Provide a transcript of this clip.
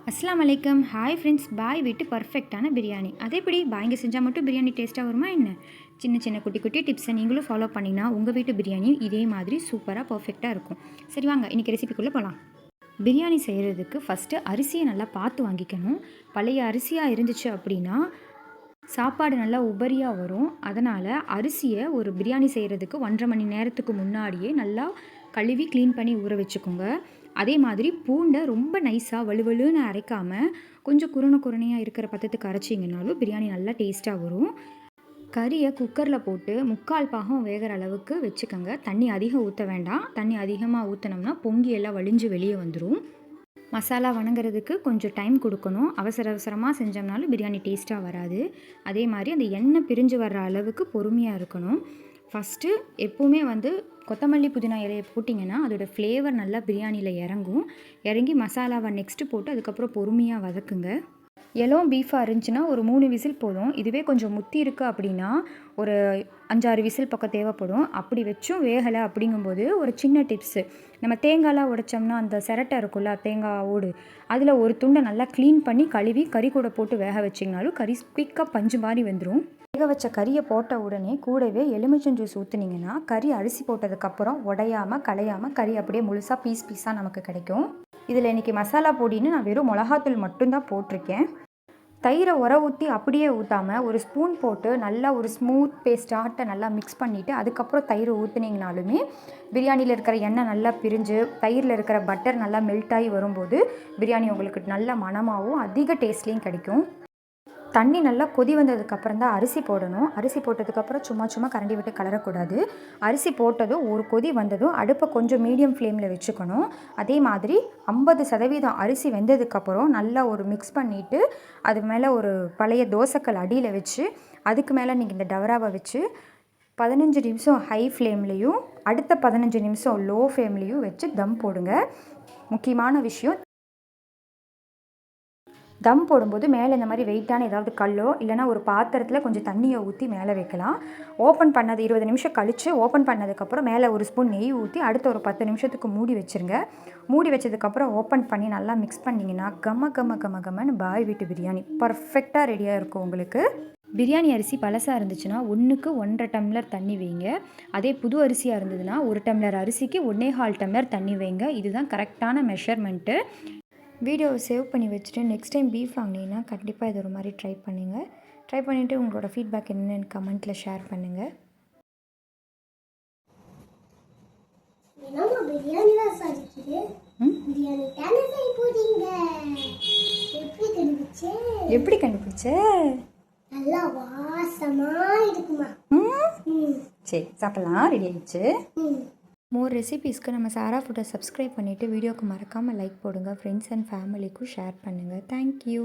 அஸ்ஸலாமு அலைக்கும். Hi friends. பாய் வீட்டு பர்ஃபெக்டான பிரியாணி. அதேபடி பாய்ங்க செஞ்சால் மட்டும் பிரியாணி டேஸ்ட்டாக வருமா என்ன? சின்ன சின்ன குட்டி குட்டி டிப்ஸை நீங்களும் ஃபாலோ பண்ணிங்கன்னா உங்கள் வீட்டு பிரியாணி இதே மாதிரி சூப்பராக பர்ஃபெக்டாக இருக்கும். சரி வாங்க இன்றைக்கி ரெசிபிக்குள்ளே போகலாம். பிரியாணி செய்கிறதுக்கு ஃபஸ்ட்டு அரிசியை நல்லா பார்த்து வாங்கிக்கணும். பழைய அரிசியாக இருந்துச்சு அப்படின்னா சாப்பாடு நல்லா உபரியாக வரும். அதனால் அரிசியை ஒரு பிரியாணி செய்கிறதுக்கு 1.5 மணி நேரத்துக்கு முன்னாடியே நல்லா கழுவி க்ளீன் பண்ணி ஊற வச்சுக்கோங்க. அதே மாதிரி பூண்டை ரொம்ப நைஸாக வலுவலுன்னு அரைக்காமல் கொஞ்சம் குருணையாக இருக்கிற பதத்துக்கு அரைச்சிங்கனாலும் பிரியாணி நல்லா டேஸ்ட்டாக வரும். கறியை குக்கரில் போட்டு 3/4 பாகம் வேகிற அளவுக்கு வச்சுக்கோங்க. தண்ணி அதிகம் ஊற்ற வேண்டாம். தண்ணி அதிகமாக ஊற்றினோம்னா பொங்கி எல்லாம் வலிஞ்சு வெளியே வந்துடும். மசாலா வணங்குறதுக்கு கொஞ்சம் டைம் கொடுக்கணும். அவசரமாக செஞ்சோம்னாலும் பிரியாணி டேஸ்ட்டாக வராது. அதே மாதிரி அந்த எண்ணெய் பிரிஞ்சு வர்ற அளவுக்கு பொறுமையாக இருக்கணும். ஃபஸ்ட்டு எப்போவுமே கொத்தமல்லி புதினா இலையை போட்டிங்கன்னா அதோடய ஃப்ளேவர் நல்லா பிரியாணியில் இறங்கி மசாலாவை நெக்ஸ்ட்டு போட்டு அதுக்கப்புறம் பொறுமையாக வதக்குங்க. எல்லாம் பீஃபாக இருந்துச்சுன்னா ஒரு 3 விசில் போதும். இதுவே கொஞ்சம் முத்தி இருக்குது அப்படின்னா ஒரு 5-6 விசில் பக்கம் தேவைப்படும். அப்படி வச்சும் வேகலை அப்படிங்கும்போது ஒரு சின்ன டிப்ஸு, நம்ம தேங்காய்லாம் உடைச்சோம்னா அந்த சிரட்டை இருக்குல்ல, தேங்காய் ஓடு, அதில் ஒரு துண்டை நல்லா க்ளீன் பண்ணி கழுவி கறி கூட போட்டு வேக வச்சிங்கனாலும் கறி குயிக்காக பஞ்சு மாதிரி வந்துடும். வேக வச்ச கறியை போட்ட உடனே கூடவே எலுமிச்சம் ஜூஸ் ஊற்றுனீங்கன்னா கறி அரிசி போட்டதுக்கப்புறம் உடையாமல் களையாமல் கறி அப்படியே முழுசாக பீஸாக நமக்கு கிடைக்கும். இதில் இன்றைக்கி மசாலா பொடின்னு நான் வெறும் மிளகாத்தூள் மட்டும்தான் போட்டிருக்கேன். தயிரை ஊற்றி அப்படியே ஊற்றாமல் ஒரு ஸ்பூன் போட்டு நல்லா ஒரு ஸ்மூத் பேஸ்டாட்டை நல்லா மிக்ஸ் பண்ணிவிட்டு அதுக்கப்புறம் தயிர் ஊற்றுனீங்கனாலுமே பிரியாணியில் இருக்கிற எண்ணெய் நல்லா பிரிஞ்சு தயிரில் இருக்கிற பட்டர் நல்லா மெல்ட் ஆகி வரும்போது பிரியாணி உங்களுக்கு நல்ல மணமாகவும் அதிக டேஸ்ட்லேயும் கிடைக்கும். தண்ணி நல்லா கொதி வந்ததுக்கப்புறம் தான் அரிசி போடணும். அரிசி போட்டதுக்கப்புறம் சும்மா கரண்டி விட்டு கலரக்கூடாது. அரிசி போட்டதும் ஒரு கொதி வந்ததும் அடுப்பை கொஞ்சம் மீடியம் ஃப்ளேமில் வச்சுக்கணும். அதே மாதிரி 50% அரிசி வெந்ததுக்கப்புறம் நல்லா ஒரு மிக்ஸ் பண்ணிவிட்டு அது மேலே ஒரு பழைய தோசைக்கல் அடியில் வச்சு அதுக்கு மேலே நீங்கள் இந்த டவராவை வச்சு 15 நிமிஷம் ஹை ஃப்ளேம்லேயும் அடுத்த 15 நிமிஷம் லோ ஃப்ளேம்லேயும் வச்சு தம் போடுங்க. முக்கியமான விஷயம், தம் போடும்போது மேலே இந்த மாதிரி வெயிட்டான ஏதாவது கல்லோ இல்லைனா ஒரு பாத்திரத்தில் கொஞ்சம் தண்ணியை ஊற்றி மேலே வைக்கலாம். ஓப்பன் பண்ணது 20 நிமிஷம் கழித்து ஓப்பன் பண்ணதுக்கப்புறம் மேலே ஒரு ஸ்பூன் நெய் ஊற்றி அடுத்த ஒரு 10 நிமிஷத்துக்கு மூடி வச்சுருங்க. மூடி வச்சதுக்கப்புறம் ஓப்பன் பண்ணி நல்லா மிக்ஸ் பண்ணிங்கன்னா கம்மன்னு பாய் வீட்டு பிரியாணி பர்ஃபெக்டாக ரெடியாக இருக்கும் உங்களுக்கு. பிரியாணி அரிசி பழசாக இருந்துச்சுன்னா 1க்கு 1.5 டம்ளர் தண்ணி வைங்க. அதே புது அரிசியாக இருந்ததுன்னா 1 டம்ளர் அரிசிக்கு 1.25 டம்ளர் தண்ணி வைங்க. இதுதான் கரெக்டான மெஷர்மெண்ட்டு. வீடியோவை சேவ் பண்ணி வச்சுட்டு நெக்ஸ்ட் டைம் பீஃப் வாங்கினீங்கன்னா கண்டிப்பாக இது ஒரு மாதிரி ட்ரை பண்ணிவிட்டு உங்களோட ஃபீட்பேக் என்னென்னு கமெண்ட்டில் ஷேர் பண்ணுங்கள். எப்படி கண்டுபிடிச்ச? நல்லா வாசமா இருக்குமா? சரி சாப்பிடலாம். ரெடி ஆகிடுச்சு. மோர் ரெசிபீஸ்க்கு நம்ம சாரா ஃபுட்டை சப்ஸ்கிரைப் பண்ணிவிட்டு வீடியோக்கு மறக்காமல் லைக் போடுங்க. ஃப்ரெண்ட்ஸ் அண்ட் ஃபேமிலிக்கும் ஷேர் பண்ணுங்கள். தேங்க்யூ.